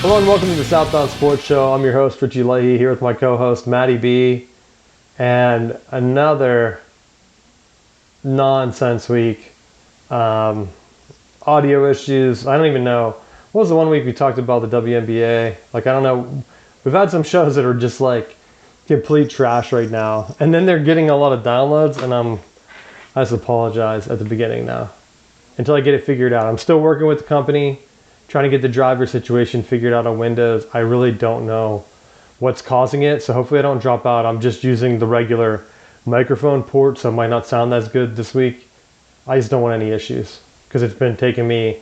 Hello and welcome to the Southbound Sports Show. I'm your host, Richie Leahy, here with my co-host, Matty B. And another nonsense week. Audio issues. I don't even know. What was the one week we talked about the WNBA? Like, I don't know. We've had some shows that are just like complete trash right now. And then they're getting a lot of downloads, and I just apologize at the beginning now. Until I get it figured out. I'm still working with the company, trying to get the driver situation figured out on Windows. I really don't know what's causing it, so hopefully I don't drop out. I'm just using the regular microphone port, so it might not sound as good this week. I just don't want any issues because it's been taking me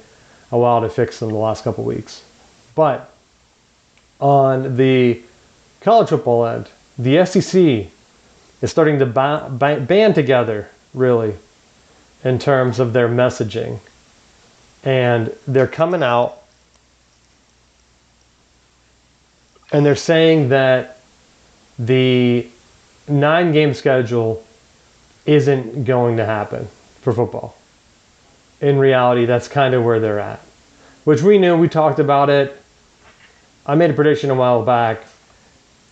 a while to fix them the last couple weeks. But on the college football end, the SEC is starting to band together, really, in terms of their messaging. And they're coming out and they're saying that the 9-game schedule isn't going to happen for football. In reality, that's kind of where they're at, which we knew. We talked about it. I made a prediction a while back.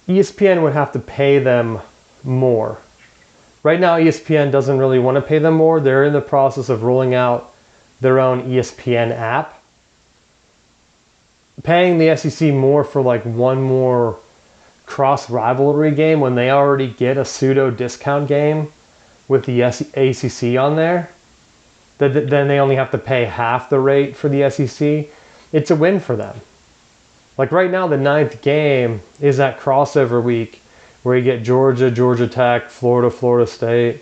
ESPN would have to pay them more. Right now, ESPN doesn't really want to pay them more. They're in the process of rolling out their own ESPN app. Paying the SEC more for like one more cross-rivalry game when they already get a pseudo discount game with the ACC on there, then they only have to pay half the rate for the SEC. It's a win for them. Like right now, the 9th game is that crossover week where you get Georgia, Georgia Tech, Florida, Florida State,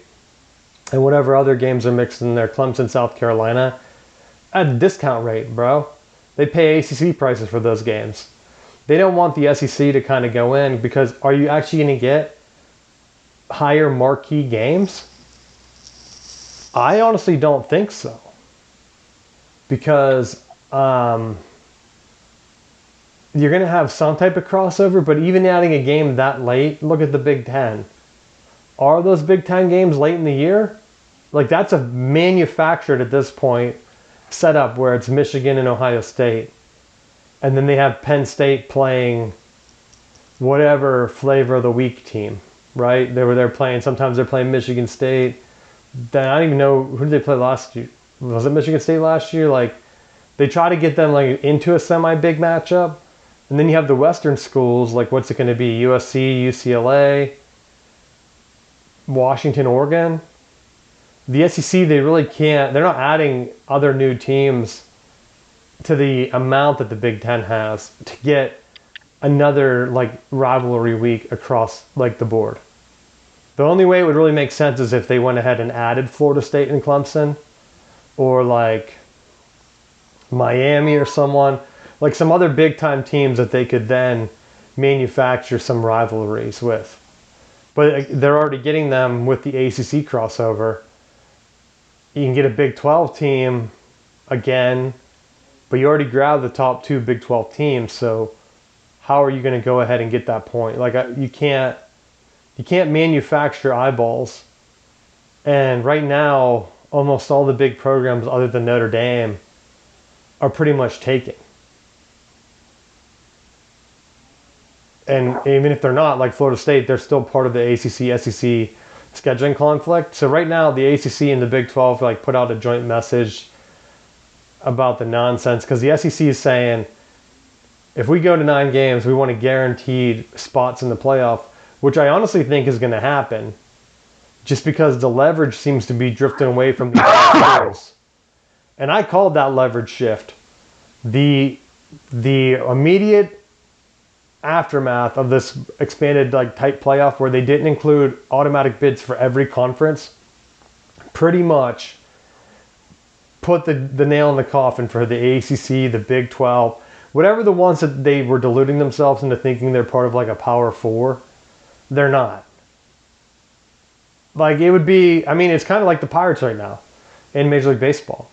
and whatever other games are mixed in there, Clemson, South Carolina, at a discount rate, bro. They pay ACC prices for those games. They don't want the SEC to kind of go in because are you actually going to get higher marquee games? I honestly don't think so. Because you're going to have some type of crossover, but even adding a game that late, look at the Big Ten. Are those Big Ten games late in the year? Like, that's a manufactured at this point setup where it's Michigan and Ohio State. And then they have Penn State playing whatever flavor of the week team, right? They're playing, sometimes they're playing Michigan State. Then I don't even know, who did they play last year? Was it Michigan State last year? Like, they try to get them like into a semi-big matchup. And then you have the Western schools, like what's it going to be? USC, UCLA, Washington, Oregon. The SEC, they really can't, they're not adding other new teams to the amount that the Big Ten has to get another like rivalry week across like the board. The only way it would really make sense is if they went ahead and added Florida State and Clemson, or like Miami or someone, like some other big time teams that they could then manufacture some rivalries with. But they're already getting them with the ACC crossover. You can get a Big 12 team again, but you already grabbed the top 2 Big 12 teams, so how are you going to go ahead and get that point? Like, you can't manufacture eyeballs. And right now, almost all the big programs other than Notre Dame are pretty much taken. And even if they're not, like Florida State, they're still part of the ACC, SEC scheduling conflict. So right now, the ACC and the Big 12 like put out a joint message about the nonsense, because the SEC is saying, if we go to 9 games, we want guaranteed spots in the playoff, which I honestly think is going to happen, just because the leverage seems to be drifting away from the schools. And I called that leverage shift. The immediate aftermath of this expanded like tight playoff where they didn't include automatic bids for every conference pretty much put the nail in the coffin for the ACC, the Big 12, whatever the ones that they were deluding themselves into thinking they're part of like a Power 4. They're not. Like, it would be, I mean, it's kind of like the Pirates right now in Major League Baseball.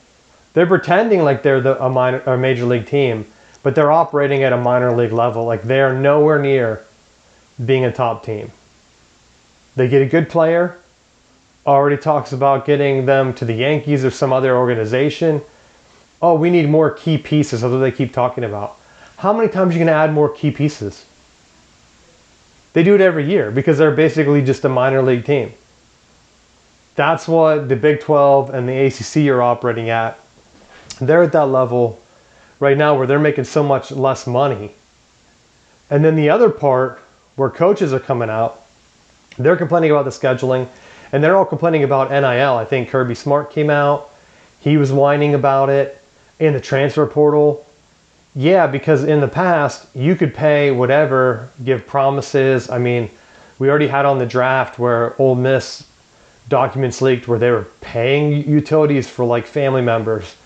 They're pretending like they're a major league team, but they're operating at a minor league level. Like, they're nowhere near being a top team. They get a good player, already talks about getting them to the Yankees or some other organization. Oh, we need more key pieces. That's what they keep talking about. How many times are you going to add more key pieces? They do it every year because they're basically just a minor league team. That's what the Big 12 and the ACC are operating at. They're at that level right now where they're making so much less money. And then the other part where coaches are coming out, they're complaining about the scheduling, and they're all complaining about NIL. I think Kirby Smart came out. He was whining about it in the transfer portal. Yeah, because in the past, you could pay whatever, give promises. I mean, we already had on the draft where Ole Miss documents leaked where they were paying utilities for like family members,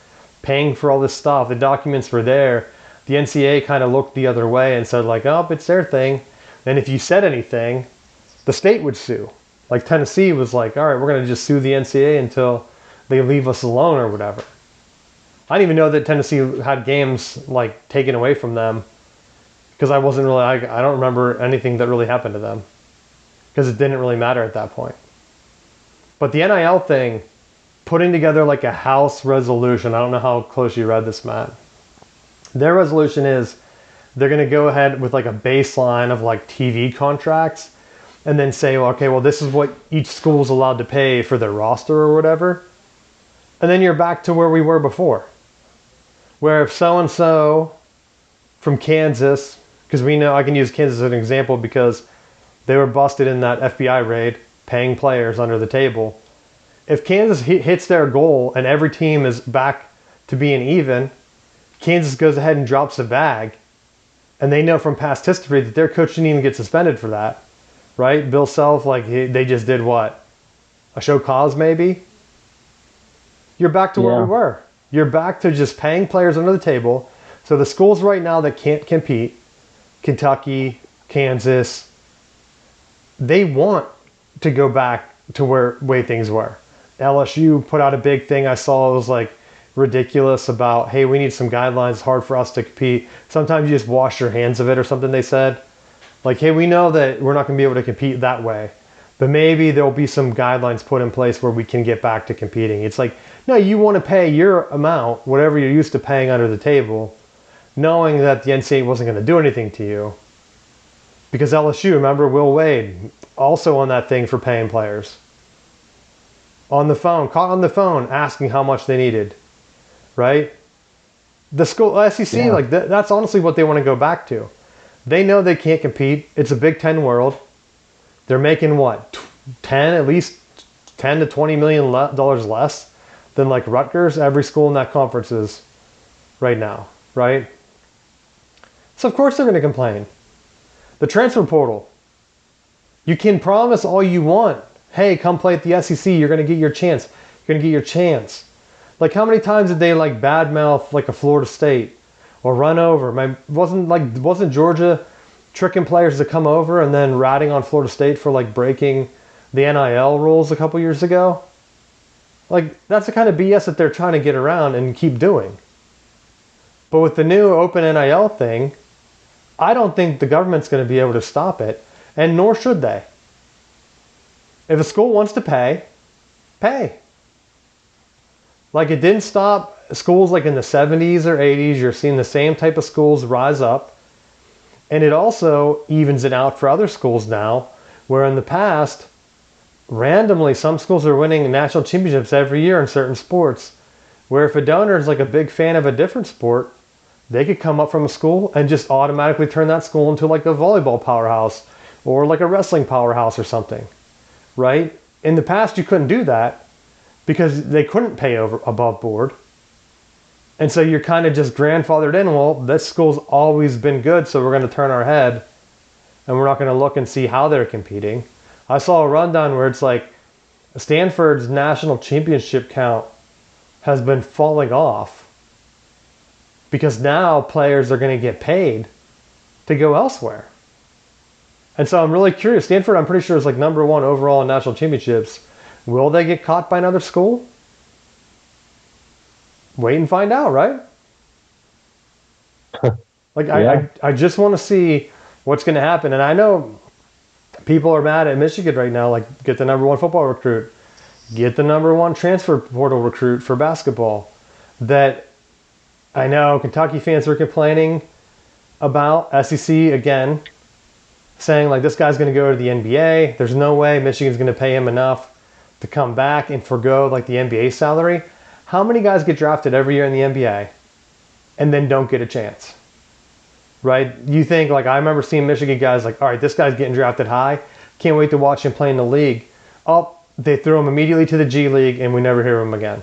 paying for all this stuff. The documents were there. The NCAA kind of looked the other way and said like, oh, it's their thing. And if you said anything, the state would sue. Like Tennessee was like, all right, we're going to just sue the NCAA until they leave us alone or whatever. I didn't even know that Tennessee had games like taken away from them because I wasn't really, I don't remember anything that really happened to them because it didn't really matter at that point. But the NIL thing, putting together like a House resolution, I don't know how close you read this, Matt. Their resolution is they're going to go ahead with like a baseline of like TV contracts and then say, well, okay, well, this is what each school is allowed to pay for their roster or whatever. And then you're back to where we were before. Where if so-and-so from Kansas, because we know I can use Kansas as an example because they were busted in that FBI raid, paying players under the table. If Kansas hits their goal and every team is back to being even, Kansas goes ahead and drops a bag, and they know from past history that their coach didn't even get suspended for that, right? Bill Self, like they just did what? A show cause maybe? You're back to where we were. You're back to just paying players under the table. So the schools right now that can't compete, Kentucky, Kansas, they want to go back to way things were. LSU put out a big thing I saw. It was like ridiculous about, hey, we need some guidelines. It's hard for us to compete. Sometimes you just wash your hands of it or something they said. Like, hey, we know that we're not going to be able to compete that way. But maybe there'll be some guidelines put in place where we can get back to competing. It's like, no, you want to pay your amount, whatever you're used to paying under the table, knowing that the NCAA wasn't going to do anything to you. Because LSU, remember Will Wade, also on that thing for paying players. On the phone, caught on the phone, asking how much they needed, right? The school, SEC, like that's honestly what they want to go back to. They know they can't compete. It's a Big Ten world. They're making what, at least 10 to 20 million dollars less than like Rutgers. Every school in that conference is right now, right? So of course they're going to complain. The transfer portal. You can promise all you want. Hey, come play at the SEC. You're going to get your chance. You're going to get your chance. Like how many times did they like badmouth like a Florida State or run over? Wasn't Georgia tricking players to come over and then ratting on Florida State for like breaking the NIL rules a couple years ago? Like that's the kind of BS that they're trying to get around and keep doing. But with the new open NIL thing, I don't think the government's going to be able to stop it, and nor should they. If a school wants to pay, pay. Like it didn't stop schools like in the 70s or 80s. You're seeing the same type of schools rise up. And it also evens it out for other schools now, where in the past, randomly, some schools are winning national championships every year in certain sports, where if a donor is like a big fan of a different sport, they could come up from a school and just automatically turn that school into like a volleyball powerhouse or like a wrestling powerhouse or something, right? In the past, you couldn't do that because they couldn't pay above board. And so you're kind of just grandfathered in. Well, this school's always been good, so we're going to turn our head and we're not going to look and see how they're competing. I saw a rundown where it's like Stanford's national championship count has been falling off because now players are going to get paid to go elsewhere. And so I'm really curious. Stanford, I'm pretty sure, is like number one overall in national championships. Will they get caught by another school? Wait and find out, right? Like, yeah. I just want to see what's going to happen. And I know people are mad at Michigan right now, like, get the number one football recruit. Get the number one transfer portal recruit for basketball. That I know Kentucky fans are complaining. about SEC again, saying like this guy's going to go to the NBA. There's no way Michigan's going to pay him enough to come back and forgo like the NBA salary. How many guys get drafted every year in the NBA and then don't get a chance? Right? You think like I remember seeing Michigan guys like, all right, this guy's getting drafted high. Can't wait to watch him play in the league. Oh, they throw him immediately to the G League and we never hear him again.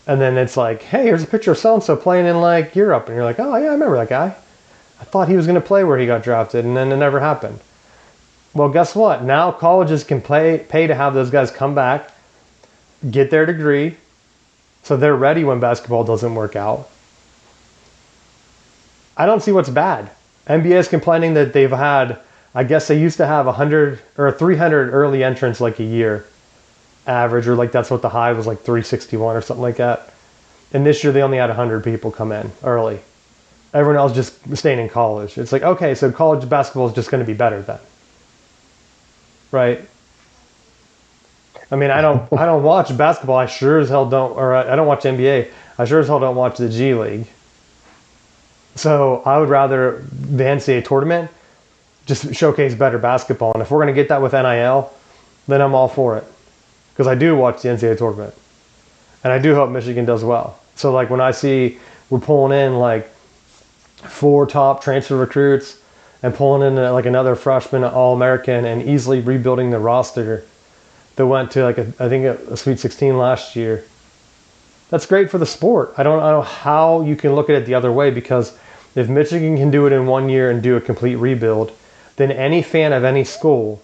And then it's like, hey, here's a picture of so-and-so playing in like Europe. And you're like, oh yeah, I remember that guy. I thought he was going to play where he got drafted, and then it never happened. Well, guess what? Now colleges can pay to have those guys come back, get their degree, so they're ready when basketball doesn't work out. I don't see what's bad. NBA is complaining that they've had, I guess they used to have 100 or 300 early entrants like a year average, or like that's what the high was, like 361 or something like that. And this year they only had 100 people come in early. Everyone else just staying in college. It's like, okay, so college basketball is just going to be better then, right? I mean, I don't watch basketball. I sure as hell don't, or I don't watch NBA. I sure as hell don't watch the G League. So I would rather the NCAA tournament just showcase better basketball. And if we're going to get that with NIL, then I'm all for it, because I do watch the NCAA tournament, and I do hope Michigan does well. So like when I see we're pulling in like 4 top transfer recruits and pulling in like another freshman All-American and easily rebuilding the roster that went to like I think a Sweet 16 last year. That's great for the sport. I don't know how you can look at it the other way, because if Michigan can do it in 1 year and do a complete rebuild, then any fan of any school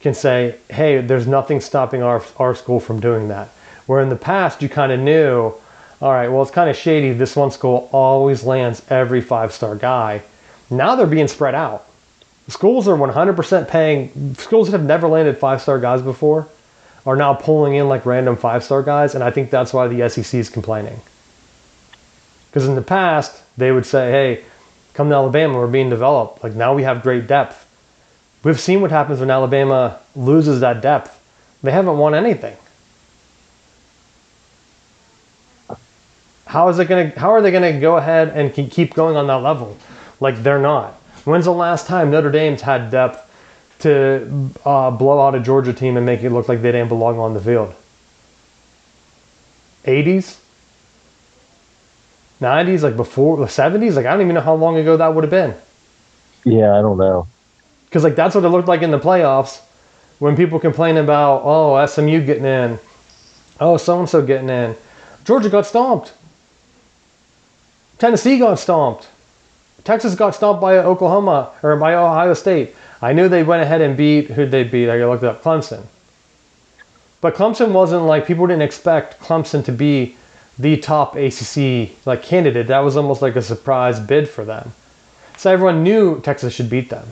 can say, hey, there's nothing stopping our school from doing that. Where in the past you kind of knew, all right, well, it's kind of shady. This one school always lands every 5-star guy. Now they're being spread out. Schools are 100% paying. Schools that have never landed 5-star guys before are now pulling in like random 5-star guys, and I think that's why the SEC is complaining. Because in the past, they would say, hey, come to Alabama, we're being developed. Like now we have great depth. We've seen what happens when Alabama loses that depth. They haven't won anything. How are they going to go ahead and keep going on that level? Like they're not. When's the last time Notre Dame's had depth to blow out a Georgia team and make it look like they didn't belong on the field? 80s? 90s? Like before the 70s? Like I don't even know how long ago that would have been. Yeah, I don't know. Because like that's what it looked like in the playoffs when people complain about, oh, SMU getting in. Oh, so-and-so getting in. Georgia got stomped. Tennessee got stomped. Texas got stomped by Oklahoma or by Ohio State. I knew they went ahead and beat, who'd they beat? I looked up, Clemson. But Clemson wasn't like, people didn't expect Clemson to be the top ACC like candidate. That was almost like a surprise bid for them. So everyone knew Texas should beat them.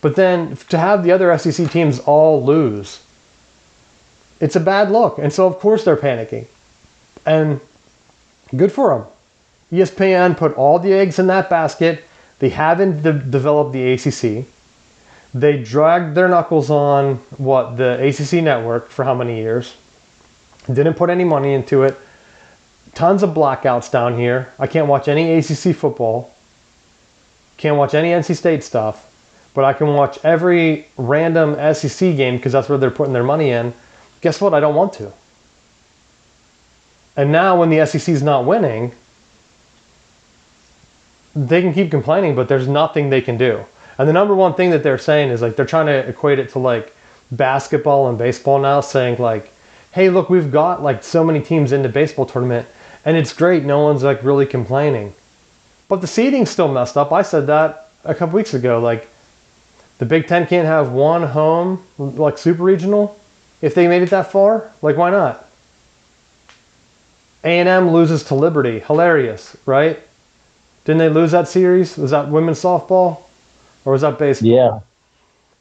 But then to have the other SEC teams all lose, it's a bad look. And so of course they're panicking. And good for them. ESPN put all the eggs in that basket. They haven't developed the ACC. They dragged their knuckles on the ACC network for how many years? Didn't put any money into it. Tons of blackouts down here. I can't watch any ACC football. Can't watch any NC State stuff. But I can watch every random SEC game because that's where they're putting their money in. Guess what? I don't want to. And now when the SEC is not winning, they can keep complaining, but there's nothing they can do. And the number one thing that they're saying is like they're trying to equate it to like basketball and baseball now, saying like, hey, look, we've got like so many teams in the baseball tournament and it's great. No one's like really complaining. But the seeding's still messed up. I said that a couple weeks ago. Like the Big Ten can't have one home like super regional if they made it that far. Like why not? A&M loses to Liberty. Hilarious, right? Didn't they lose that series? Was that women's softball? Or was that baseball? Yeah.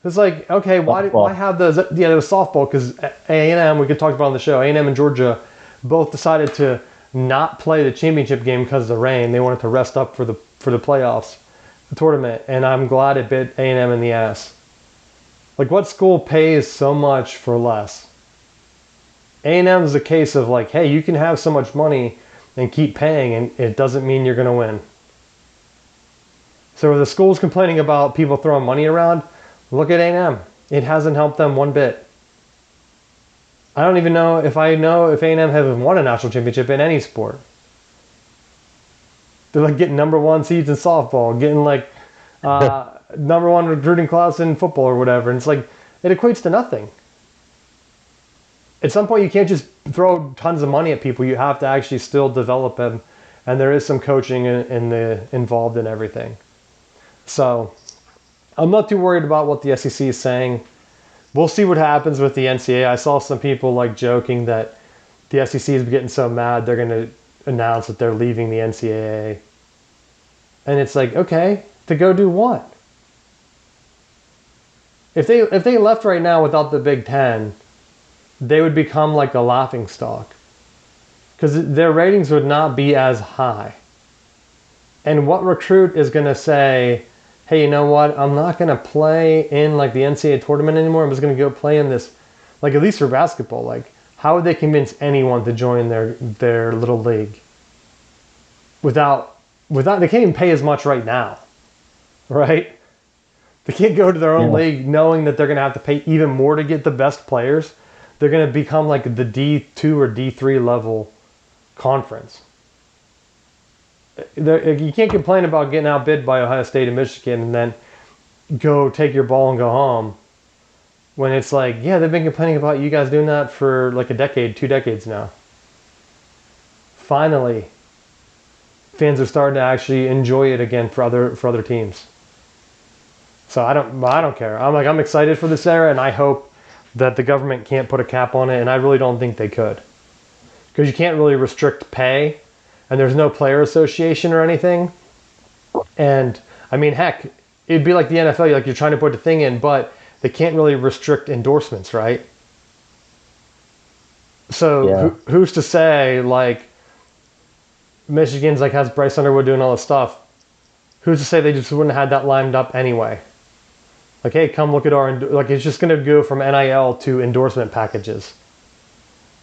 It's like, okay, why have those? Yeah, it was softball because A&M, we could talk about on the show, A&M and Georgia both decided to not play the championship game because of the rain. They wanted to rest up for the playoffs, the tournament, and I'm glad it bit A&M in the ass. Like, what school pays so much for less? A&M is a case of like, hey, you can have so much money and keep paying, and it doesn't mean you're going to win. So the school's complaining about people throwing money around. Look at A&M. It hasn't helped them one bit. I don't even know if A&M has won a national championship in any sport. They're like getting number one seeds in softball, getting like number one recruiting class in football or whatever. And it's like, it equates to nothing. At some point, you can't just throw tons of money at people. You have to actually still develop them. And there is some coaching involved in everything. So I'm not too worried about what the SEC is saying. We'll see what happens with the NCAA. I saw some people like joking that the SEC is getting so mad they're going to announce that they're leaving the NCAA. And it's like, okay, to go do what? If they left right now without the Big Ten, they would become like a laughingstock. Because their ratings would not be as high. And what recruit is going to say, hey, you know what? I'm not going to play in like the NCAA tournament anymore. I'm just going to go play in this, like at least for basketball. Like, how would they convince anyone to join their little league? Without they can't even pay as much right now, right? They can't go to their own league knowing that they're going to have to pay even more to get the best players. They're going to become like the D2 or D3 level conference. You can't complain about getting outbid by Ohio State and Michigan and then go take your ball and go home. When it's like, yeah, they've been complaining about you guys doing that for like a decade, 2 decades now. Finally, fans are starting to actually enjoy it again for other teams. So I don't care. I'm excited for this era, and I hope that the government can't put a cap on it, and I really don't think they could. Because you can't really restrict pay, and there's no player association or anything. And I mean, heck, it'd be like the NFL, like you're trying to put a thing in, but they can't really restrict endorsements, right? So who's to say, like, Michigan's like has Bryce Underwood doing all this stuff. Who's to say they just wouldn't have had that lined up anyway? Like, hey, come look at like it's just going to go from NIL to endorsement packages,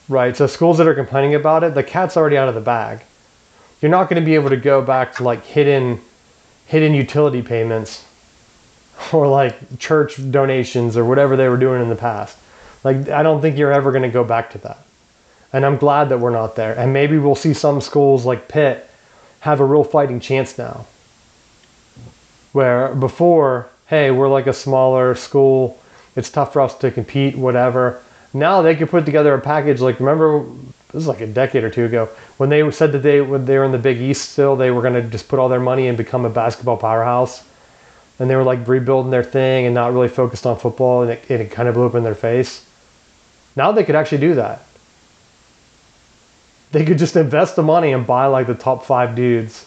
right? So schools that are complaining about it, the cat's already out of the bag. You're not going to be able to go back to like hidden utility payments or like church donations or whatever they were doing in the past. Like, I don't think you're ever going to go back to that. And I'm glad that we're not there. And maybe we'll see some schools like Pitt have a real fighting chance now. Where before, hey, we're like a smaller school. It's tough for us to compete, whatever. Now they could put together a package. Like, remember, this was like a decade or two ago, when they said that when they were in the Big East still, they were going to just put all their money and become a basketball powerhouse. And they were like rebuilding their thing and not really focused on football. And it kind of blew up in their face. Now they could actually do that. They could just invest the money and buy like the top 5 dudes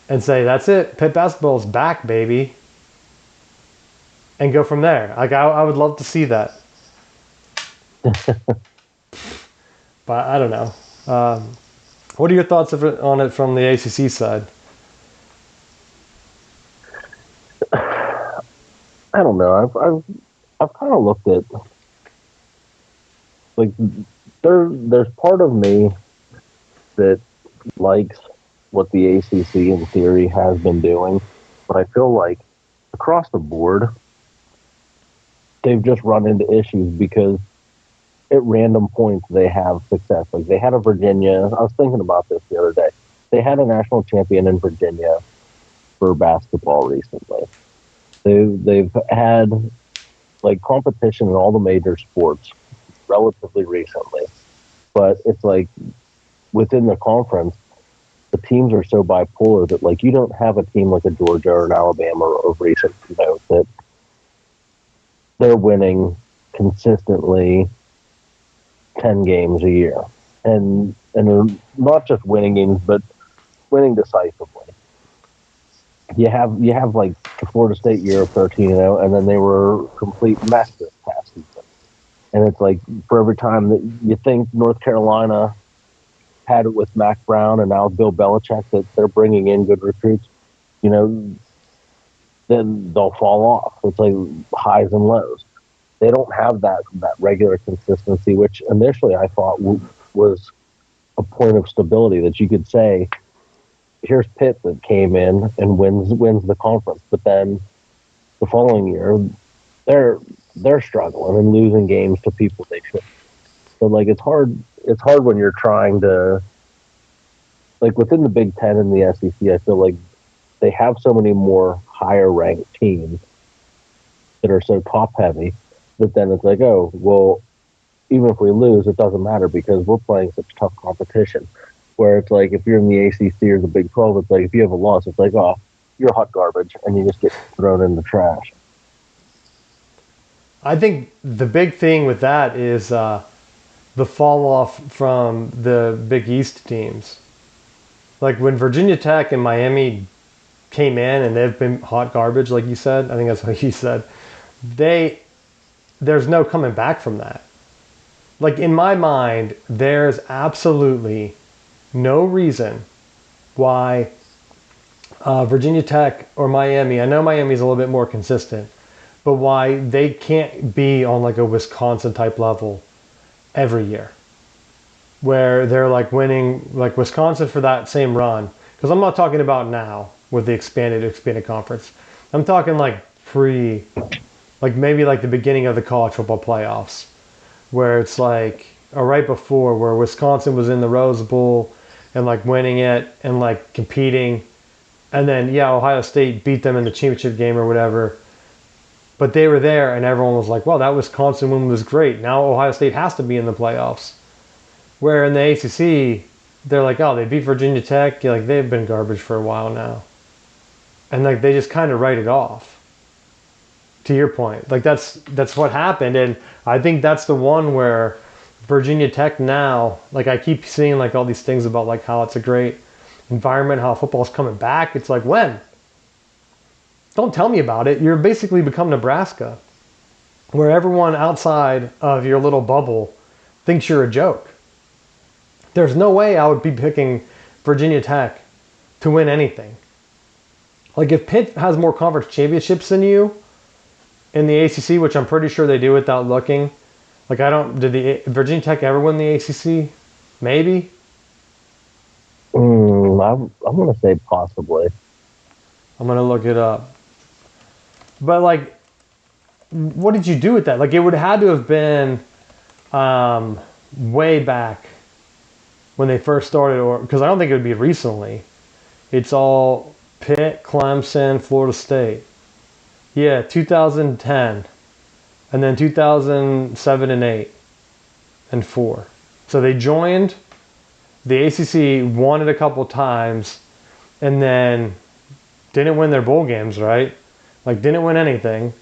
and say, that's it, Pitt basketball is back, baby. And go from there. Like, I would love to see that. But I don't know. What are your thoughts on it from the ACC side? I don't know. I've kind of looked at, like, there's part of me that likes what the ACC in theory has been doing, but I feel like across the board, they've just run into issues because at random points they have success. Like, they had a Virginia. I was thinking about this the other day. They had a national champion in Virginia for basketball recently. They've had like competition in all the major sports relatively recently, but it's like within the conference, the teams are so bipolar that like you don't have a team like a Georgia or an Alabama of recent, that they're winning consistently 10 games a year, and they're not just winning games, but winning decisively. You have like the Florida State year of 13-0, and then they were complete mess this past season. And it's like for every time that you think North Carolina had it with Mac Brown and now Bill Belichick that they're bringing in good recruits, then they'll fall off. It's like highs and lows. They don't have that regular consistency, which initially I thought was a point of stability that you could say, here's Pitt that came in and wins the conference, but then the following year they're they're struggling and losing games to people they should. So like it's hard when you're trying to, like, within the Big Ten and the SEC. I feel like they have so many more higher ranked teams that are so top heavy that then it's like, oh well, even if we lose, it doesn't matter because we're playing such tough competition. Where it's like if you're in the ACC or the Big 12, it's like if you have a loss, it's like, oh, you're hot garbage, and you just get thrown in the trash. I think the big thing with that is the fall off from the Big East teams. Like when Virginia Tech and Miami came in and they've been hot garbage, like you said. I think that's what you said. They there's no coming back from that. Like in my mind, there's absolutely no reason why Virginia Tech or Miami. I know Miami's a little bit more consistent, but why they can't be on like a Wisconsin type level every year, where they're like winning like Wisconsin for that same run. Because I'm not talking about now with the expanded conference. I'm talking like like maybe like the beginning of the college football playoffs, where it's like or right before where Wisconsin was in the Rose Bowl and like winning it and like competing, and then yeah, Ohio State beat them in the championship game or whatever. But they were there, and everyone was like, "Well, that Wisconsin win was great. Now Ohio State has to be in the playoffs." Where in the ACC, they're like, "Oh, they beat Virginia Tech. Yeah, like they've been garbage for a while now," and like they just kind of write it off. To your point, like that's what happened, and I think that's the one where Virginia Tech now, like I keep seeing like all these things about like how it's a great environment, how football's coming back. It's like when? Don't tell me about it. You're basically become Nebraska, where everyone outside of your little bubble thinks you're a joke. There's no way I would be picking Virginia Tech to win anything. Like if Pitt has more conference championships than you in the ACC, which I'm pretty sure they do without looking. Like did the Virginia Tech ever win the ACC? Maybe. I'm gonna say possibly. I'm gonna look it up. But like, what did you do with that? Like, it would have had to have been way back when they first started, or because I don't think it would be recently. It's all Pitt, Clemson, Florida State. Yeah, 2010, and then 2007 and 8 and 4. So they joined the ACC, won it a couple times, and then didn't win their bowl games, right? Like didn't win anything.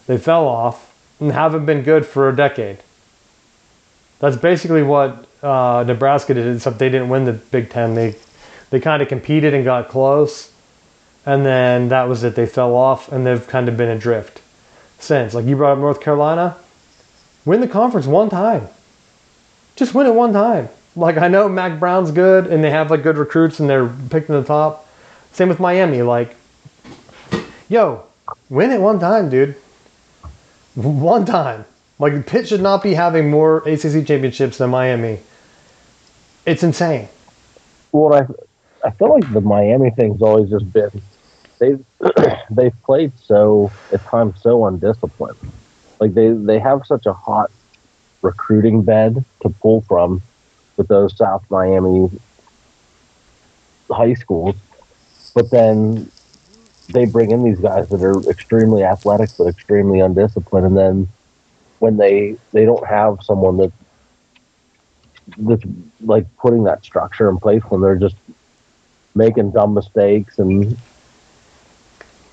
They fell off and haven't been good for a decade. That's basically what Nebraska did, except they didn't win the Big Ten. They kind of competed and got close, and then that was it. They fell off, and they've kind of been adrift since. Like you brought up North Carolina, win the conference one time. Just win it one time. Like I know Mac Brown's good, and they have like good recruits, and they're picked in the top. Same with Miami. Like, yo, win it one time, dude. One time. Like Pitt should not be having more ACC championships than Miami. It's insane. Well, I feel like the Miami thing's always just been they've they've played so at times so undisciplined. Like they have such a hot recruiting bed to pull from with those South Miami high schools, but then they bring in these guys that are extremely athletic but extremely undisciplined, and then when they don't have someone that's like putting that structure in place, when they're just making dumb mistakes and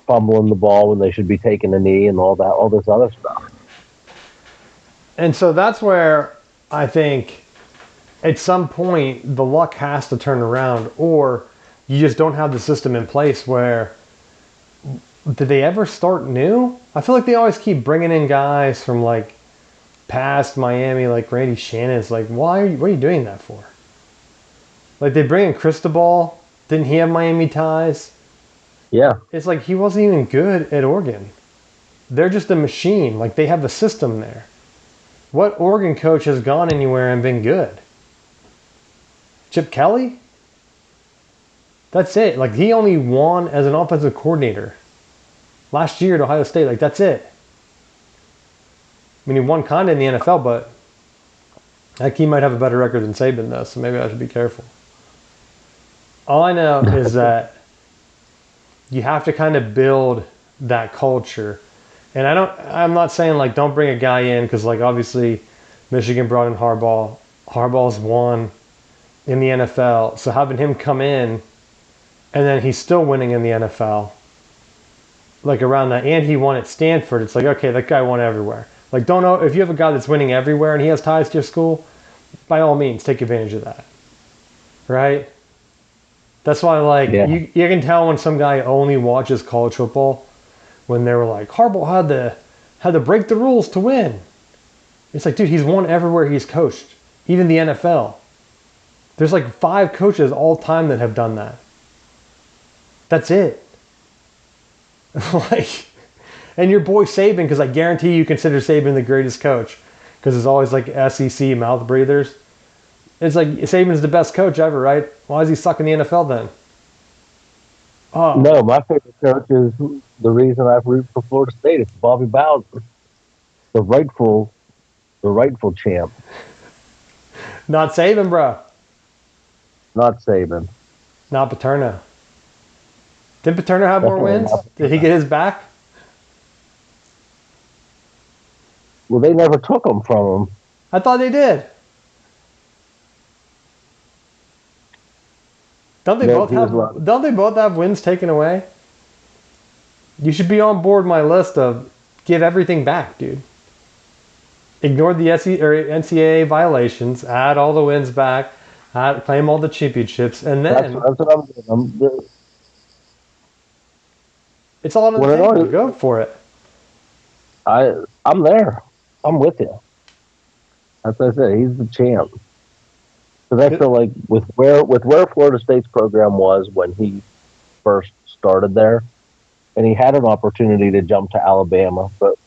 fumbling the ball when they should be taking a knee and all this other stuff. And so that's where I think at some point the luck has to turn around, or you just don't have the system in place where did they ever start new? I feel like they always keep bringing in guys from like past Miami, like Randy Shannon's. Like, what are you doing that for? Like they bring in Cristobal. Didn't he have Miami ties? Yeah. It's like he wasn't even good at Oregon. They're just a machine. Like they have a system there. What Oregon coach has gone anywhere and been good? Chip Kelly? That's it. Like, he only won as an offensive coordinator last year at Ohio State. Like, that's it. I mean, he won kind of in the NFL, but like, he might have a better record than Saban though, so maybe I should be careful. All I know is that you have to kind of build that culture. And I'm not saying like don't bring a guy in, because like obviously Michigan brought in Harbaugh. Harbaugh's won in the NFL, so having him come in and then he's still winning in the NFL, like around that, and he won at Stanford. It's like, okay, that guy won everywhere. Like, don't know if you have a guy that's winning everywhere and he has ties to your school, by all means take advantage of that, right? That's why, like, Yeah. you can tell when some guy only watches college football when they were like, Harbaugh had to break the rules to win. It's like, dude, he's won everywhere he's coached, even the NFL. There's like 5 coaches all time that have done that. That's it. Like, and your boy Saban, because I guarantee you consider Saban the greatest coach, because it's always like SEC mouth breathers. It's like Saban's the best coach ever, right? Why is he suck in the NFL then? Oh, No, my favorite coach is the reason I root for Florida State. It's Bobby Bowser, the rightful champ, not Saban, bro. not Saban. Not Paterno. Didn't Paterno have more Definitely wins? not. Did he get his back? Well, they never took him from him. I thought they did. Don't they No, both he was have? allowed. Don't they both have wins taken away? You should be on board my list of give everything back, dude. Ignore the NCAA violations, add all the wins back, claim all the championships, and then That's what I'm doing. it's all on the Well, table. Go for it. I'm there. I'm with you. That's what I said. He's the champ. Because I feel like with where Florida State's program was when he first started there, and he had an opportunity to jump to Alabama, but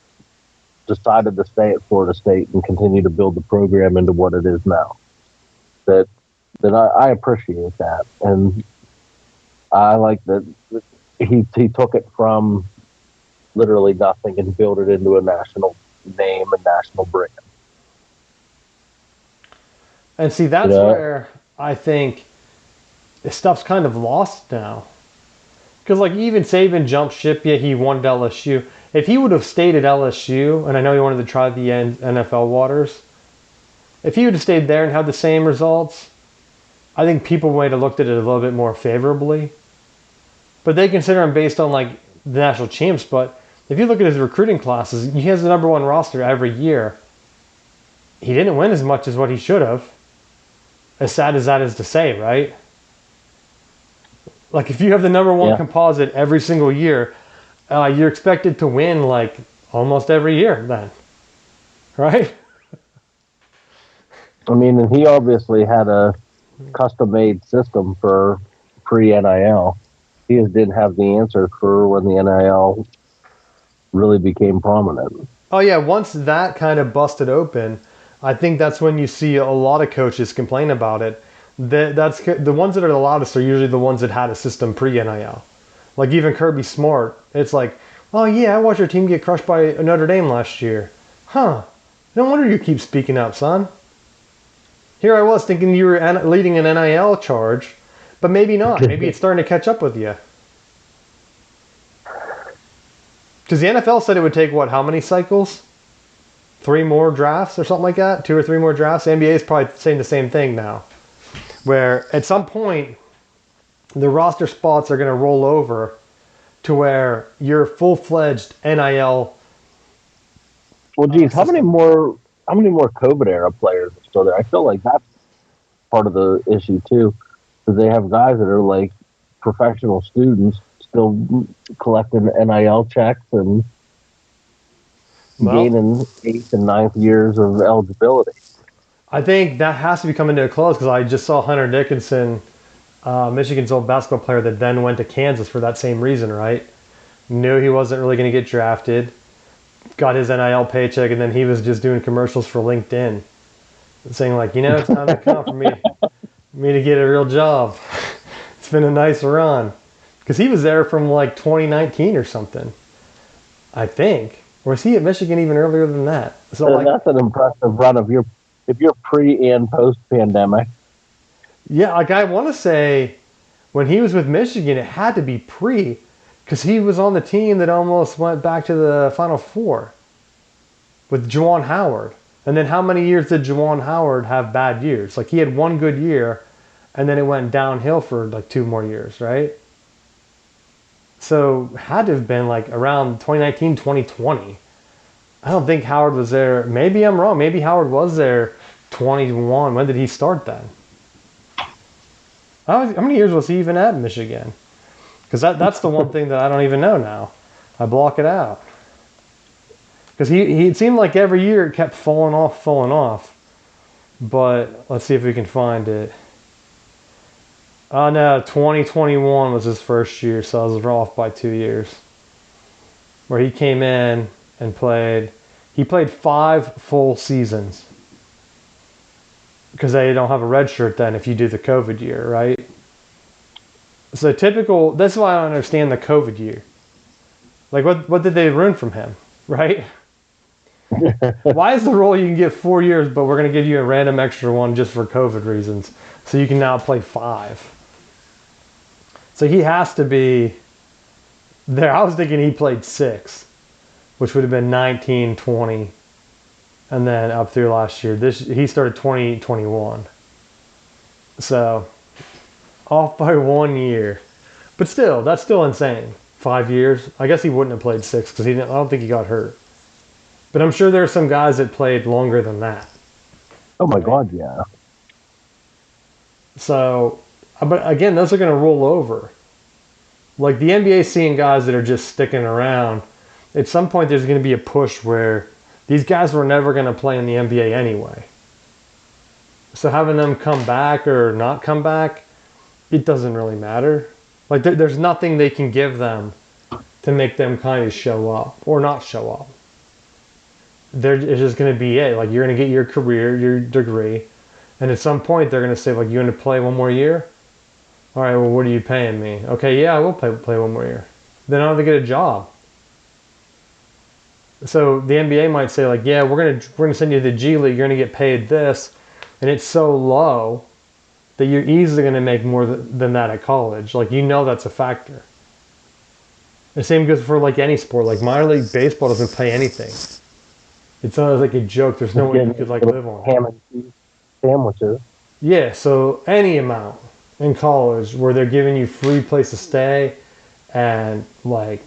decided to stay at Florida State and continue to build the program into what it is now. That I appreciate that, and I like that he took it from literally nothing and built it into a national name and national brand. And see, that's where I think this stuff's kind of lost now. Because, like, even Saban jumped ship, yeah, he won at LSU. If he would have stayed at LSU, and I know he wanted to try the NFL waters, if he would have stayed there and had the same results, I think people might have looked at it a little bit more favorably. But they consider him based on, like, the national champs. But if you look at his recruiting classes, he has the number 1 roster every year. He didn't win as much as what he should have. As sad as that is to say, right? Like, if you have the number 1 composite every single year, you're expected to win, like, almost every year then. Right? I mean, and he obviously had a custom-made system for pre-NIL. He just didn't have the answer for when the NIL really became prominent. Oh, yeah. Once that kind of busted open, I think that's when you see a lot of coaches complain about it. That's the ones that are the loudest are usually the ones that had a system pre-NIL. Like even Kirby Smart, it's like, oh yeah, I watched your team get crushed by Notre Dame last year. Huh. No wonder you keep speaking up, son. Here I was thinking you were leading an NIL charge, but maybe not. Maybe it's starting to catch up with you. Because the NFL said it would take, what, how many cycles? 3 more drafts or something like that? 2 or 3 more drafts? The NBA is probably saying the same thing now. Where at some point, the roster spots are going to roll over to where you're full-fledged NIL. Well, geez, how many more COVID era players are still there? I feel like that's part of the issue too, because they have guys that are like professional students still collecting NIL checks and gaining 8th and 9th years of eligibility. I think that has to be coming to a close because I just saw Hunter Dickinson, Michigan's old basketball player that then went to Kansas for that same reason, right? Knew he wasn't really going to get drafted, got his NIL paycheck, and then he was just doing commercials for LinkedIn, saying like, it's time to come for me to get a real job. It's It's been a nice run. Because he was there from like 2019 or something, I think. Or was he at Michigan even earlier than that? So like, that's an impressive run if you're pre and post pandemic. yeah, like I want to say when he was with Michigan, it had to be pre, because he was on the team that almost went back to the Final Four with Juwan Howard. And then how many years did Juwan Howard have bad years? Like he had one good year, and then it went downhill for like 2 more years, right? So had to have been like around 2019, 2020. I don't think Howard was there. Maybe I'm wrong. Maybe Howard was there 21. When did he start then? How many years was he even at Michigan? Because that's the one thing that I don't even know now. I block it out. Because he it seemed like every year it kept falling off. But let's see if we can find it. Oh no, 2021 was his first year, so I was off by 2 years. Where he came in and played. He played 5 full seasons. Because they don't have a red shirt then if you do the COVID year, right? So typical, that's why I don't understand the COVID year. Like what did they ruin from him, right? Why is the rule you can get 4 years, but we're going to give you a random extra one just for COVID reasons? So you can now play 5. So he has to be there. I was thinking he played 6, which would have been 19, 20, and then up through last year. He started 2021. So off by 1 year. But still, that's still insane. 5 years. I guess he wouldn't have played 6 because I don't think he got hurt. But I'm sure there are some guys that played longer than that. Oh my God, yeah. So, but again, those are going to roll over. Like the NBA seeing guys that are just sticking around. At some point, there's going to be a push where these guys were never going to play in the NBA anyway. So having them come back or not come back, it doesn't really matter. Like there's nothing they can give them to make them kind of show up or not show up. It's just going to be it. Like you're going to get your career, your degree, and at some point they're going to say, like, you want to play 1 more year? All right, well, what are you paying me? Okay, yeah, I will play 1 more year. Then I have to get a job. So the NBA might say, like, yeah, we're gonna send you to the G League. You're going to get paid this, and it's so low that you're easily going to make more than that at college. Like, that's a factor. The same goes for like any sport. Like minor league baseball doesn't pay anything. It's not like a joke. There's no way you could like live on ham and cheese sandwiches. Yeah, so any amount in college where they're giving you free place to stay and like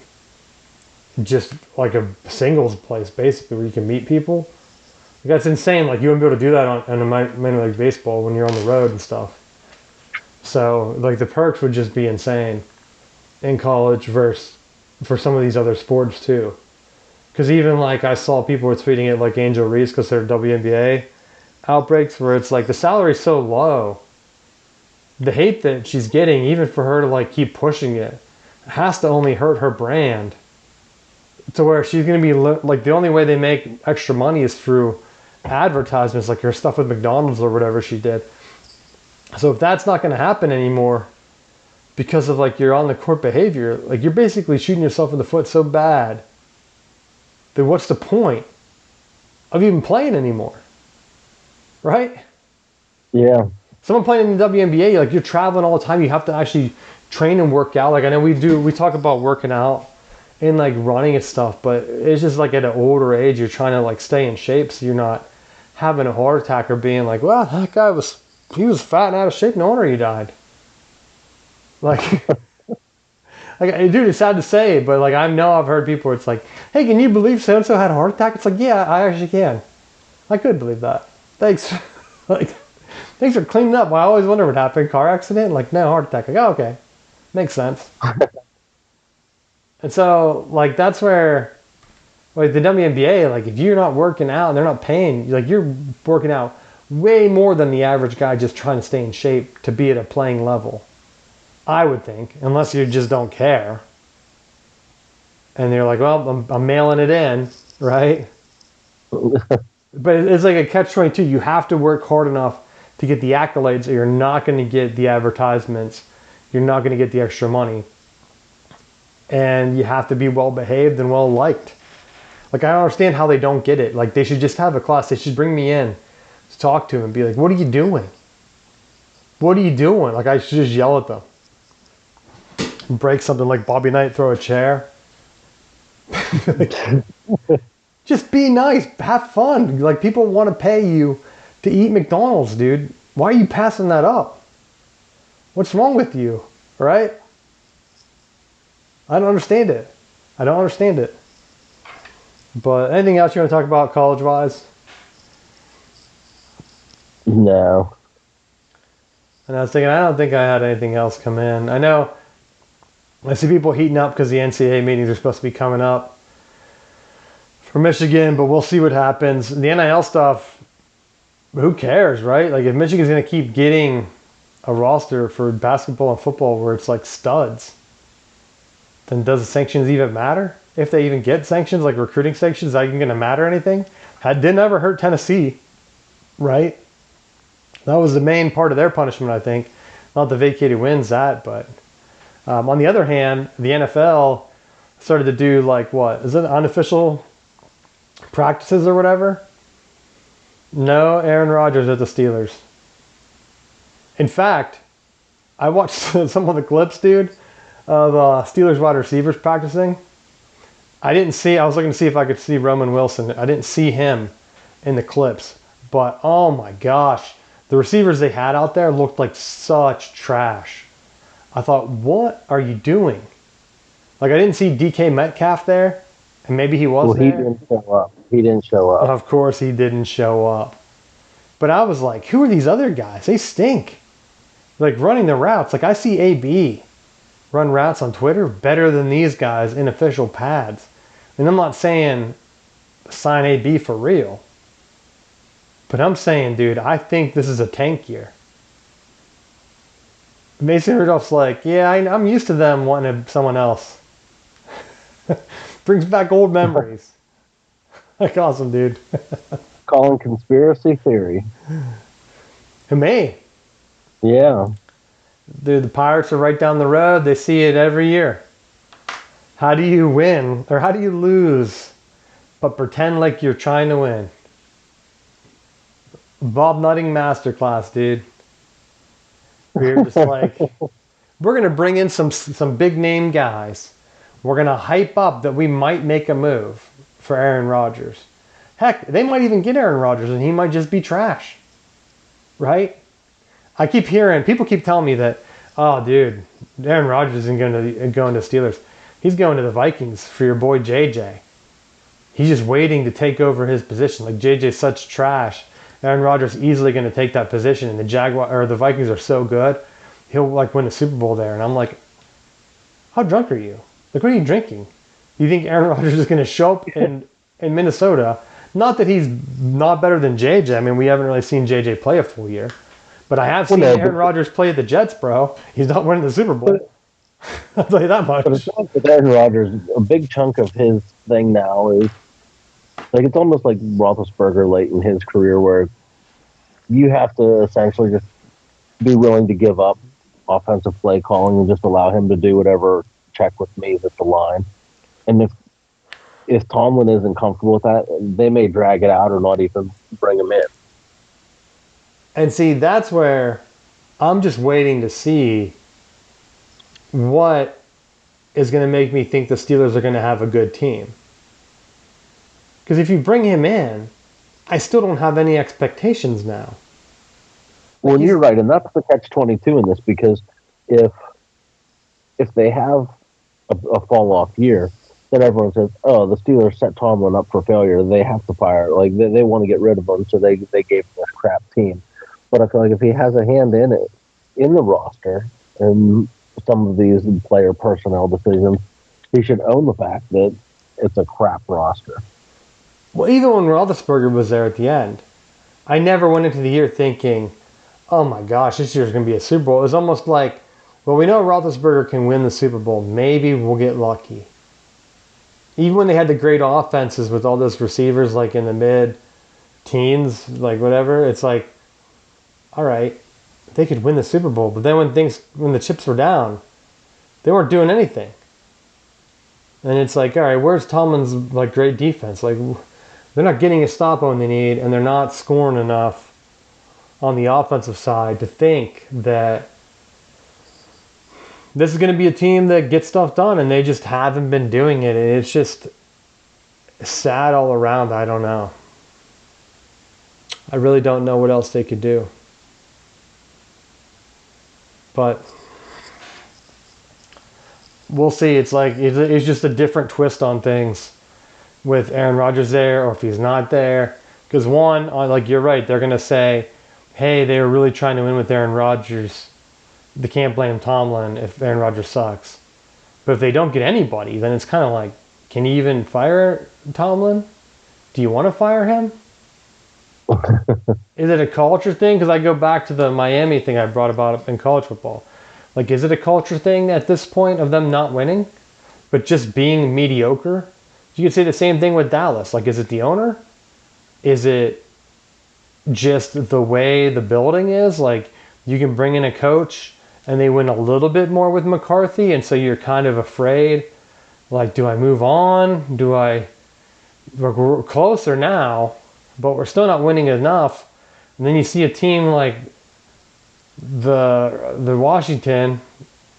just like a singles place basically where you can meet people. That's insane. Like you wouldn't be able to do that on a minor league baseball when you're on the road and stuff. So like the perks would just be insane in college versus for some of these other sports too. Because even like I saw people were tweeting it like Angel Reese because they're WNBA outbreaks where it's like the salary's so low. The hate that she's getting, even for her to like keep pushing it, has to only hurt her brand. To where she's going to be like the only way they make extra money is through advertisements, like her stuff with McDonald's or whatever she did. So if that's not going to happen anymore because of like your on the court behavior, like you're basically shooting yourself in the foot so bad. Then what's the point of even playing anymore? Right? Yeah. Someone playing in the WNBA, like you're traveling all the time. You have to actually train and work out. Like I know we talk about working out and like running and stuff, but it's just like at an older age, you're trying to like stay in shape so you're not having a heart attack or being like, well, that guy was fat and out of shape. No wonder he died. Like, dude, it's sad to say, but like I've heard people where it's like, hey, can you believe so-and-so had a heart attack? It's like, yeah, I actually can. I could believe that. Thanks. Like, thanks for cleaning up. I always wonder what happened. Car accident? Like, no, heart attack. Like, oh, okay. Makes sense. And so, like, that's where, like, the WNBA, like, if you're not working out and they're not paying, like, you're working out way more than the average guy just trying to stay in shape to be at a playing level. I would think, unless you just don't care. And they're like, well, I'm mailing it in, right? But it's like a catch-22. You have to work hard enough to get the accolades or you're not going to get the advertisements you're not going to get the extra money. And you have to be well behaved and well liked. Like, I don't understand how they don't get it. Like, they should just have a class. They should bring me in to talk to them and be like, what are you doing? What are you doing? Like, I should just yell at them. Break something like Bobby Knight, throw a chair. Just be nice. Have fun. Like, people want to pay you to eat McDonald's, dude. Why are you passing that up? What's wrong with you? Right? I don't understand it. I don't understand it. But anything else you want to talk about college-wise? No. And I was thinking, I don't think I had anything else come in. I know I see people heating up because the NCAA meetings are supposed to be coming up for Michigan, but we'll see what happens. The NIL stuff, who cares, right? Like, if Michigan's going to keep getting a roster for basketball and football where it's like studs, then does the sanctions even matter? If they even get sanctions, like recruiting sanctions, is that even going to matter anything? That didn't ever hurt Tennessee, right? That was the main part of their punishment, I think. Not the vacated wins, that, but on the other hand, the NFL started to do, like, what? Is it unofficial practices or whatever? No Aaron Rodgers at the Steelers. In fact, I watched some of the clips, dude, of Steelers wide receivers practicing. I was looking to see if I could see Roman Wilson. I didn't see him in the clips. But, oh my gosh, the receivers they had out there looked like such trash. I thought, what are you doing? Like, I didn't see DK Metcalf there, and maybe he was there. He didn't show up. Of course he didn't show up. But I was like, who are these other guys? They stink. Like, running the routes. Like, I see AB run routes on Twitter better than these guys in official pads. And I'm not saying sign AB for real. But I'm saying, dude, I think this is a tank year. Mason Rudolph's like, yeah, I'm used to them wanting someone else. Brings back old memories. Like, awesome, dude. Calling conspiracy theory. To me. Yeah. Dude, the Pirates are right down the road. They see it every year. How do you win, or how do you lose, but pretend like you're trying to win? Bob Nutting masterclass, dude. We're just like, we're going to bring in some big name guys. We're going to hype up that we might make a move for Aaron Rodgers. Heck, they might even get Aaron Rodgers and he might just be trash. Right? I keep hearing, people keep telling me that, oh, dude, Aaron Rodgers isn't going to Steelers. He's going to the Vikings for your boy JJ. He's just waiting to take over his position. Like, JJ's such trash. Aaron Rodgers easily going to take that position, and the Vikings are so good, he'll like win the Super Bowl there. And I'm like, how drunk are you? Like, what are you drinking? You think Aaron Rodgers is going to show up in Minnesota? Not that he's not better than JJ. I mean, we haven't really seen JJ play a full year, but I have seen Aaron Rodgers play at the Jets, bro. He's not winning the Super Bowl. I'll tell you that much. But it's not with Aaron Rodgers. A big chunk of his thing now is, like, it's almost like Roethlisberger late in his career, where you have to essentially just be willing to give up offensive play calling and just allow him to do whatever check with me at the line. And if Tomlin isn't comfortable with that, they may drag it out or not even bring him in. And see, that's where I'm just waiting to see what is going to make me think the Steelers are going to have a good team. Because if you bring him in, I still don't have any expectations now. Well, you're right, and that's the catch-22 in this, because if they have a fall-off year, then everyone says, oh, the Steelers set Tomlin up for failure. They have to fire. Like, they want to get rid of him, so they gave him this crap team. But I feel like if he has a hand in it, in the roster, and some of these player personnel decisions, he should own the fact that it's a crap roster. Well, even when Roethlisberger was there at the end, I never went into the year thinking, oh my gosh, this year's going to be a Super Bowl. It was almost like, well, we know Roethlisberger can win the Super Bowl. Maybe we'll get lucky. Even when they had the great offenses with all those receivers, like in the mid-teens, like whatever, it's like, all right, they could win the Super Bowl. But then when the chips were down, they weren't doing anything. And it's like, all right, where's Tomlin's like great defense? Like, they're not getting a stop when they need, and they're not scoring enough on the offensive side to think that this is going to be a team that gets stuff done, and they just haven't been doing it. And it's just sad all around. I don't know. I really don't know what else they could do. But we'll see. It's like it's just a different twist on things with Aaron Rodgers there, or if he's not there. Because one, like you're right, they're going to say, hey, they were really trying to win with Aaron Rodgers. They can't blame Tomlin if Aaron Rodgers sucks. But if they don't get anybody, then it's kind of like, can you even fire Tomlin? Do you want to fire him? Is it a culture thing? Because I go back to the Miami thing I brought about in college football. Like, is it a culture thing at this point of them not winning, but just being mediocre? You could say the same thing with Dallas. Like, is it the owner? Is it just the way the building is? Like, you can bring in a coach and they win a little bit more with McCarthy, and so you're kind of afraid. Like, do I move on? We're closer now, but we're still not winning enough. And then you see a team like the Washington,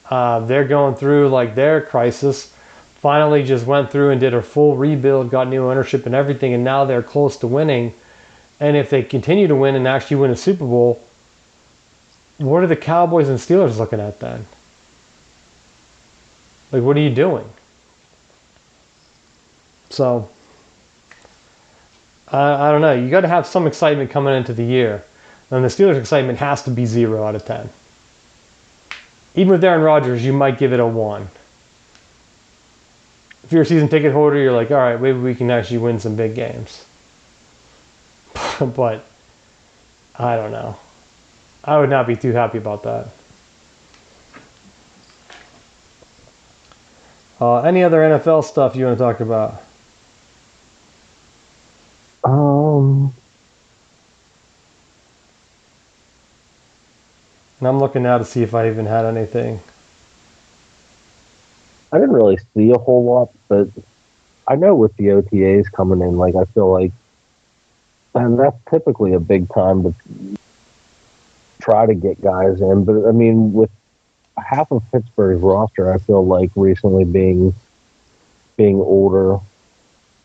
they're going through like their crisis. Finally, just went through and did a full rebuild, got new ownership and everything, and now they're close to winning. And if they continue to win and actually win a Super Bowl, what are the Cowboys and Steelers looking at then? Like, what are you doing? So, I don't know. You got to have some excitement coming into the year. And the Steelers' excitement has to be 0 out of 10. Even with Aaron Rodgers, you might give it a 1. If you're a season ticket holder, you're like, all right, maybe we can actually win some big games. But I don't know. I would not be too happy about that. Any other NFL stuff you want to talk about? And I'm looking now to see if I even had anything. I didn't really see a whole lot, but I know with the OTAs coming in, like I feel like, and that's typically a big time to try to get guys in. But I mean, with half of Pittsburgh's roster, I feel like recently being older,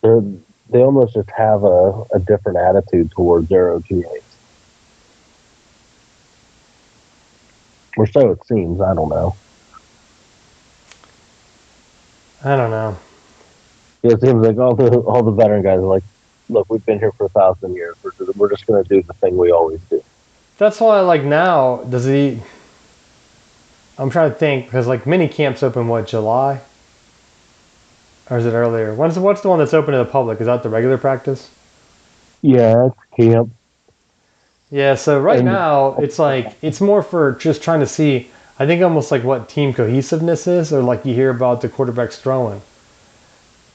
they almost just have a different attitude towards their OTAs. Or so it seems. I don't know. I don't know. It seems like all the veteran guys are like, look, we've been here for 1,000 years. We're just going to do the thing we always do. That's why, like, now, does he... I'm trying to think, because, like, mini camps open, what, July? Or is it earlier? What's the one that's open to the public? Is that the regular practice? Yeah, it's camp. Yeah, so right now, it's like, it's more for just trying to see, I think almost like what team cohesiveness is, or like you hear about the quarterbacks throwing.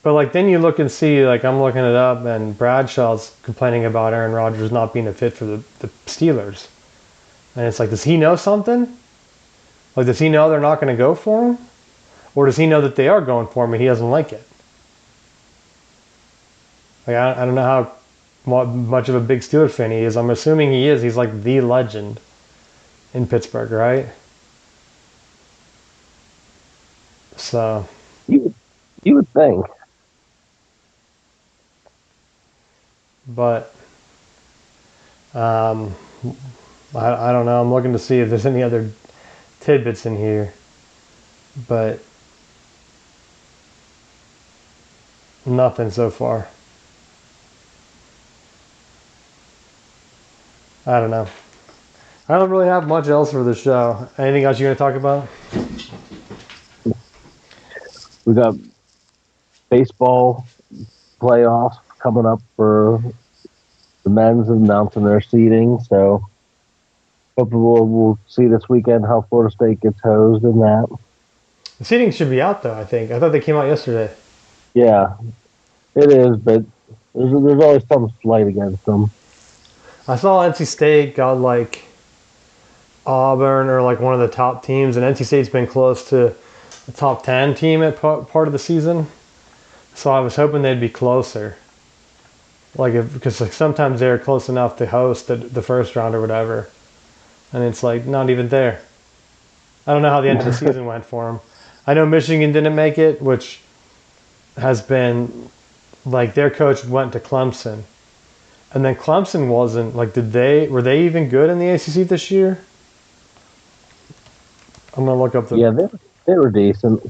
But like then you look and see, like I'm looking it up, and Bradshaw's complaining about Aaron Rodgers not being a fit for the Steelers. And it's like, does he know something? Like, does he know they're not going to go for him? Or does he know that they are going for him and he doesn't like it? Like, I don't know how much of a big Steelers fan he is. I'm assuming he is. He's like the legend in Pittsburgh, right? So You would think. But I don't know. I'm looking to see if there's any other tidbits in here. But nothing so far. I don't know. I don't really have much else for the show. Anything else you're going to talk about? We got baseball playoffs coming up for the men's announcing their seeding. So hopefully we'll see this weekend how Florida State gets hosed in that. The seeding should be out, though, I think. I thought they came out yesterday. Yeah, it is, but there's always some slight against them. I saw NC State got like Auburn or like one of the top teams, and NC State's been close to the top 10 team at part of the season. So I was hoping they'd be closer. Like because like sometimes they're close enough to host the first round or whatever, and it's like not even there. I don't know how the end of the season went for them. I know Michigan didn't make it, which has been like their coach went to Clemson, and then Clemson wasn't like were they even good in the ACC this year? I'm gonna Yeah, they were decent.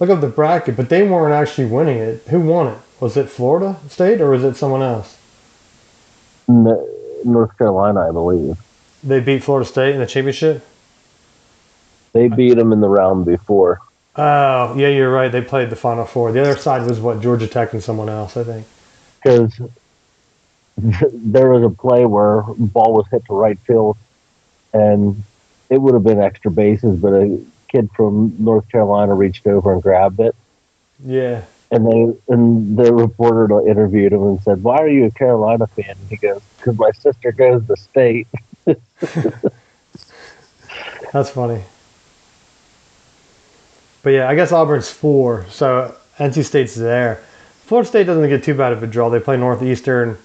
look up the bracket, but they weren't actually winning it. Who won it? Was it Florida State or was it someone else? North Carolina, I believe. They beat Florida State in the championship? They beat them in the round before. Oh, yeah, you're right. They played the Final Four. The other side was what, Georgia Tech and someone else, I think. Because there was a play where ball was hit to right field, and it would have been extra bases, but a kid from North Carolina reached over and grabbed it. Yeah. And the reporter interviewed him and said, "Why are you a Carolina fan?" And he goes, "Because my sister goes to state." That's funny. But yeah, I guess Auburn's 4, so NC State's there. Florida State doesn't get too bad of a draw. They play Northeastern.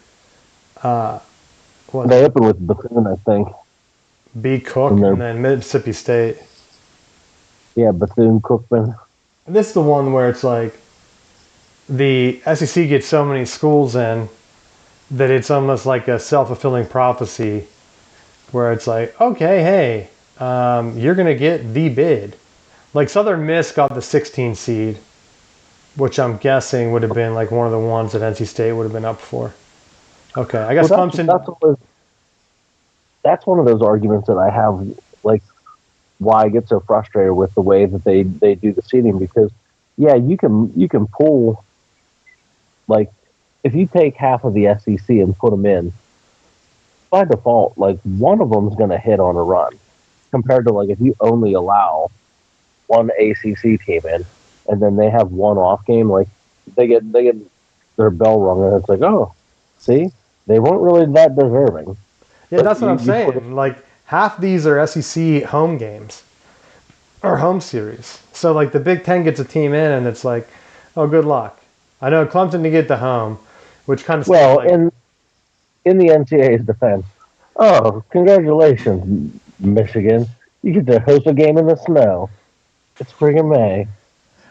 They open with Bethune, I think. B. Cook, and then Mississippi State. Yeah, Bethune-Cookman. And this is the one where it's like the SEC gets so many schools in that it's almost like a self-fulfilling prophecy where it's like, okay, hey, you're going to get the bid. Like Southern Miss got the 16 seed, which I'm guessing would have been like one of the ones that NC State would have been up for. Okay, I guess Clemson. That's one of those arguments that I have, like, why I get so frustrated with the way that they do the seeding, because, yeah, you can pull, like, if you take half of the SEC and put them in, by default, like, one of them is going to hit on a run, compared to, like, if you only allow one ACC team in, and then they have one off game, like, they get their bell rung, and it's like, oh, see, they weren't really that deserving. Yeah, that's what I'm saying. Like, half these are SEC home games or home series. So, like, the Big Ten gets a team in, and it's like, oh, good luck. I know Clemson to get the home, which kind of in the NCAA's defense, oh, congratulations, Michigan. You get to host a game in the snow. It's friggin' May.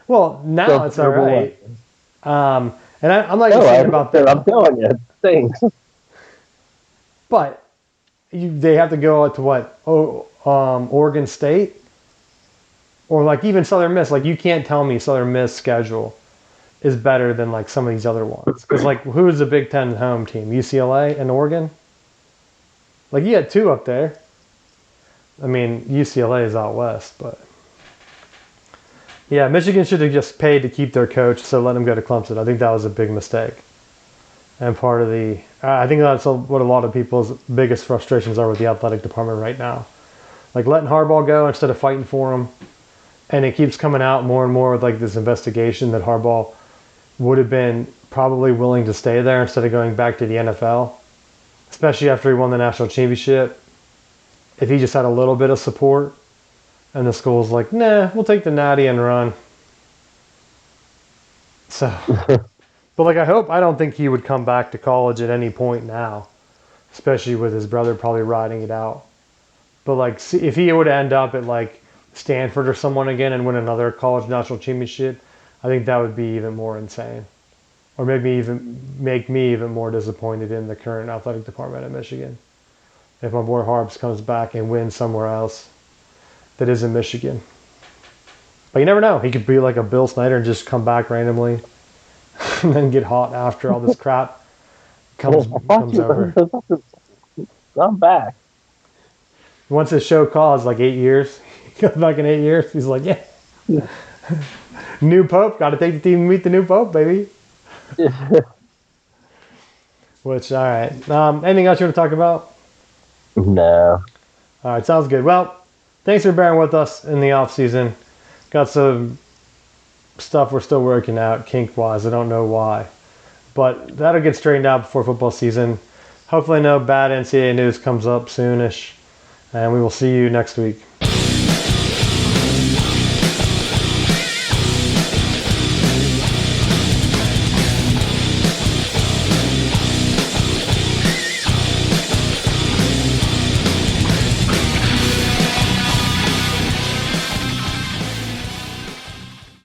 Well, now it's all right. And I'm not even saying about that. I'm telling you, it stinks. But they have to go to what? Oregon State? Or like even Southern Miss. Like you can't tell me Southern Miss schedule is better than like some of these other ones. Because like who's the Big Ten home team? UCLA and Oregon? Like you had 2 up there. I mean, UCLA is out west, but yeah, Michigan should have just paid to keep their coach, so let him go to Clemson. I think that was a big mistake. And part of I think that's what a lot of people's biggest frustrations are with the athletic department right now. Like letting Harbaugh go instead of fighting for him. And it keeps coming out more and more with like this investigation that Harbaugh would have been probably willing to stay there instead of going back to the NFL, especially after he won the national championship. If he just had a little bit of support, and the school's like, nah, we'll take the natty and run. So, but like I don't think he would come back to college at any point now, especially with his brother probably riding it out. But like, see, if he would end up at like Stanford or someone again and win another college national championship, I think that would be even more insane. Or maybe even make me even more disappointed in the current athletic department at Michigan. If my boy Harbs comes back and wins somewhere else that isn't Michigan. But you never know. He could be like a Bill Snyder and just come back randomly and then get hot after all this crap comes over. I'm back. Once his show calls, like 8 years, he comes back in 8 years, he's like, yeah. New Pope, got to take the team to meet the new Pope, baby. Which, all right. Anything else you want to talk about? No. All right, sounds good. Well, thanks for bearing with us in the off season. Got some stuff we're still working out, kink-wise. I don't know why. But that'll get straightened out before football season. Hopefully no bad NCAA news comes up soonish. and we will see you next week.